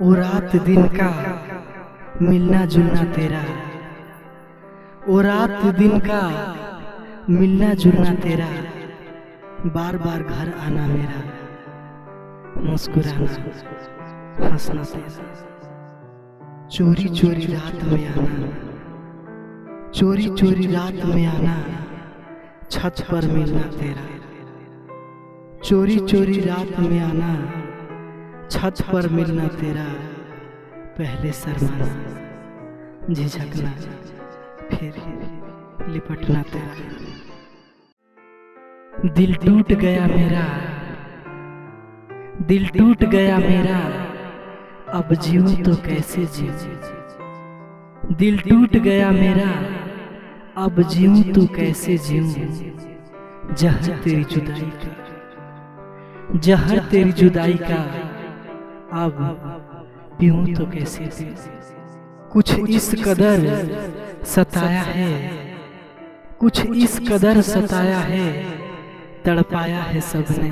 वो रात दिन का मिलना जुलना तेरा, वो रात दिन का मिलना जुलना तेरा, बार बार घर आना मेरा, मुस्कुराना हंसना तेरा, चोरी चोरी रात में आना, चोरी चोरी रात में आना, छत पर मिलना तेरा, चोरी चोरी रात में आना, छत पर मिलना तेरा, पहले शर्माना झिझकना फिर लिपटना तेरा। दिल टूट गया मेरा, दिल टूट गया मेरा, अब जीऊं तो कैसे जीऊं, दिल टूट गया मेरा, अब जीऊं तो कैसे जीऊं, जहर तेरी जुदाई का, जहर तेरी जुदाई का, अब पीऊं तो कैसे पीऊं। कुछ इस कदर सताया है, कुछ इस कदर सताया है, तड़पाया है सबने,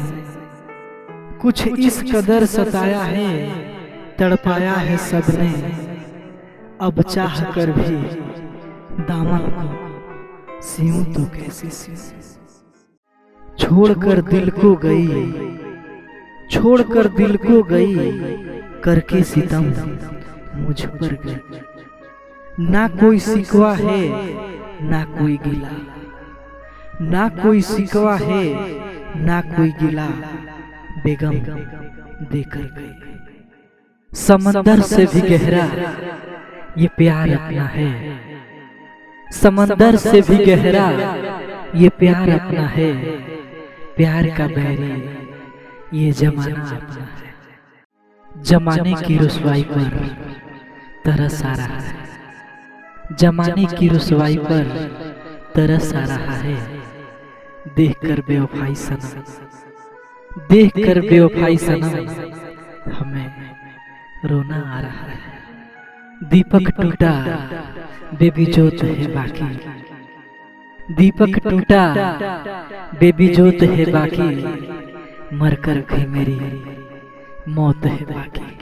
कुछ इस कदर सताया है, तड़पाया है सबने, अब चाह कर भी दामन को सियूं तो कैसे सियूं। छोड़कर दिल को गई, छोड़कर दिल को गई, करके सितम मुझ पर गई। ना कोई सिकवा है ना कोई गिला, ना कोई सिकवा है ना कोई गिला, बेगम देकर गई। समंदर से भी गहरा ये प्यार अपना है, समंदर से भी गहरा ये प्यार अपना है, प्यार का बैरी ये जमाना अपना है। जमाने की रुसवाई पर तरस आ रहा है, जमाने की रुसवाई पर तरस आ रहा है, देखकर बेवफाई सनम, देखकर बेवफाई सनम, हमें रोना आ रहा है। दीपक टूटा बेबी जोत है बाकी, दीपक टूटा बेबी जोत है बाकी, मरकर भी मेरी मौत है बाकी।